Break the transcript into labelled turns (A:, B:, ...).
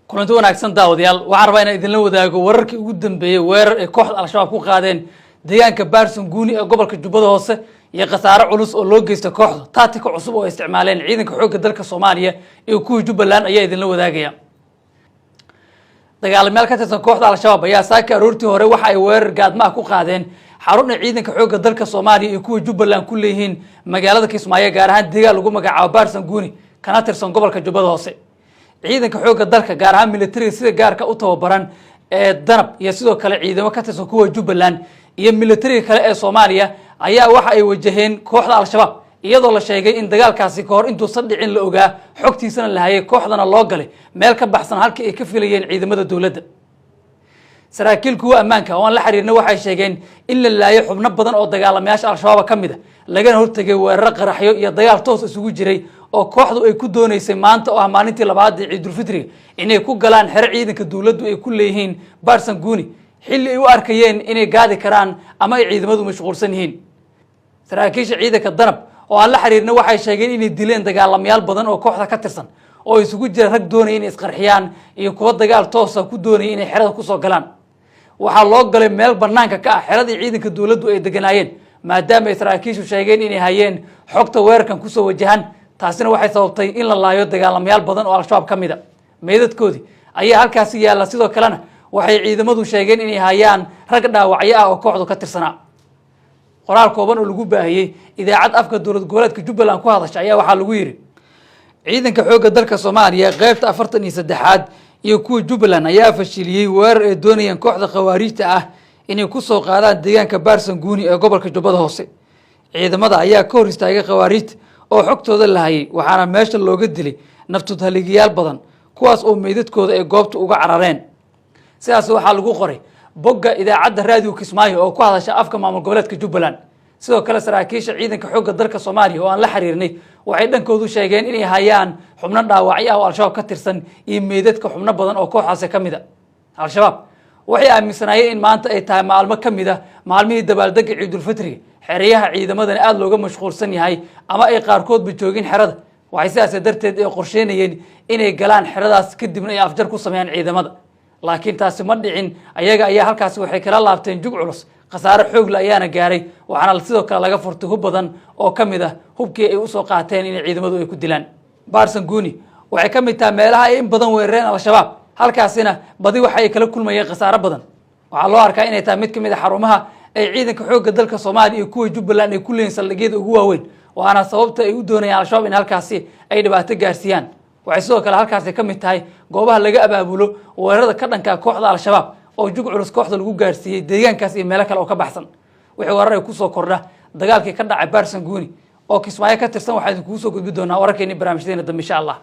A: kulanti wanaagsan daawadayaal waxaan rabaa inaan idinla wadaago wararkii ugu dambeeyay weerar ay kooxda al-shabaab ku qaadeen deegaanka Baarsan Guuni ee gobolka Jubbada Hoose iyo khasaare culus oo loo geystay kooxda tactical cusub oo ay isticmaaleen ciidanka xoogga dalka Soomaaliya iyo kuwa Jubbaland ayaa idinla wadaagaya dagaalamayaal ka tirsan kooxda al-shabaab ayaa saaka aroortii hore waxa ay weerar gaadma ku qaadeen xarun ciidanka xoogga dalka Soomaaliya iyo kuwa Jubbaland ku leeyihiin magaalada Kismaayo gaar ahaan deegaan lagu magacaabo Baarsan Guuni kana tirsan gobolka Jubbada Hoose ciidanka xoogga dalka gaar ahaan military sida gaarka u tababaran ee danab iyo sidoo kale ciidamo ka tirsan kuwa Jubbaland iyo military kale ee Soomaaliya ayaa waxa ay wajaheen kooxda al-shabaab iyadoo la sheegay in dagaalkaasi ka hor intuu sadhicin la ogaa xogtiisana la hayay kooxdana loo galay meel ka baxsan halkii ay ka filayeen ciidamada dawladda saraakiil kuwa ammaanka oo aan la xiriirnay waxay sheegeen in la laayay xubno badan oo dagaalamayaasha al-shabaab ka mid ah lagana hortagay weerar qaraxyo iyo dagaal toos isugu jiray oo kooxdu ay ku doonaysay maanta oo maalintii labaad ee Ciidul Fitriga inay ku galaan xero ciidanka dawladdu ay ku leeyihiin Baarsan Guuni xilli ay u arkayeen inay gaadi karaan ama ay ciidamadu mashquulsan yihiin saraakiisha ciidanka danab oo aan la xiriirnay waxay sheegeen inay dileen dagaalamayaal badan oo kooxda ka tirsan oo isugu jira rag doonaya inay isqarxiyaan iyo kuwa dagaal toos ah ku doonaya inay xerada ku soo galaan waxaa loo galay meel banaanka ka ah xeradii ciidanka dawladdu ay deganaayeen maadaama ay saraakiishu sheegeen inay hayeen xogta weerarkan ku soo wajahan taasina waxay sababtay in la laayo dagaalamayaal badan oo al-shabaab ka mid ah meedadkoodii ayaa halkaasi yaalla sidoo kalena waxay ciidamadu sheegeen inay hayaan rag dhaawacyo ah oo kooxdu ka tirsanaa qoraal kooban oo lagu baahiyay idaacad afka dowlad goboleedka Jubbaland ku hadashay ayaa waxaa lagu yiri ciidanka xoogga dalka Soomaaliya qaybta 43aad iyo kuwa Jubbaland ayaa fashiliyay weerar ay doonayeen kooxda khawaarijta ah inay ku soo qaadaan deegaanka Baarsan Guuni ee gobolka Jubbada Hoose ciidamada ayaa ka hor istaagay khawaarijta oo xogtooda la hayay waxaana meesha looga dilay naftood haligiyaal badan kuwaas oo meedadkooda ay goobta uga carareen sidaas waxaa lagu qoray bogga idaacadda raadiyo Kismaayo oo ku hadasha afka maamul goboleedka Jubbaland sidoo kale saraakiisha ciidanka xoogga dalka Soomaaliya oo aan la xiriirnay waxay dhankoodu sheegeen inay hayaan xubno dhaawacyo ah oo al-shabaab ka tirsan iyo meedadka xubno badan oo kooxaas ka mid ah al-shabaab waxay aaminsanaayeen in maanta ay tahay maalmo ka mid ah maalmihii dabaaldegga Ciidul Fitriga xeerayaha ciidamadana aad looga mashquulsan yahay ama ay qaarkoodba joogin xerada waxay sidaas darteed ay qorsheynayeen inay galaan xeradaas kadibna ay afjar ku sameeyaan ciidamada laakiin taasi ma dhicin ayaga ayaa halkaas waxay kala laabteen jug culus khasaare xoog la ayaana gaaray waxaana sidoo kale laga furtay hub badan oo ka mid ah hubkii ay u soo qaateen in ciidamadu ay ku dilaan Baarsan Guuni waxay ka mid tahay meelaha ay in badan weerareen al-shabaab halkaasina badi waxa ay kala kulmayeen khasaare badan waxaa loo arkaa inay tahay mid ka mid ah xarumaha ay ciidanka xoogga dalka Soomaaliya iyo kuwa Jubbaland ay ku leeyihiin saldhigyada ugu waaweyn waana sababta ay u doonayaan al-shabaab in halkaasi ay dhibaato gaarsiiyaan waxay sidoo kale halkaasi ka mid tahay goobaha laga abaabulo weerarada ka dhanka kooxda al-shabaab oo jug culus kooxda lagu gaarsiiyay deegaankaas iyo meelo kale oo ka baxsan wixii warar ay ku soo kordha dagaalkii ka dhacay Baarsan Guuni oo Kismaayo ka tirsan waxaan idinku soo gudbin doonaa wararkeena barnaamijyadeena dambe insha Allah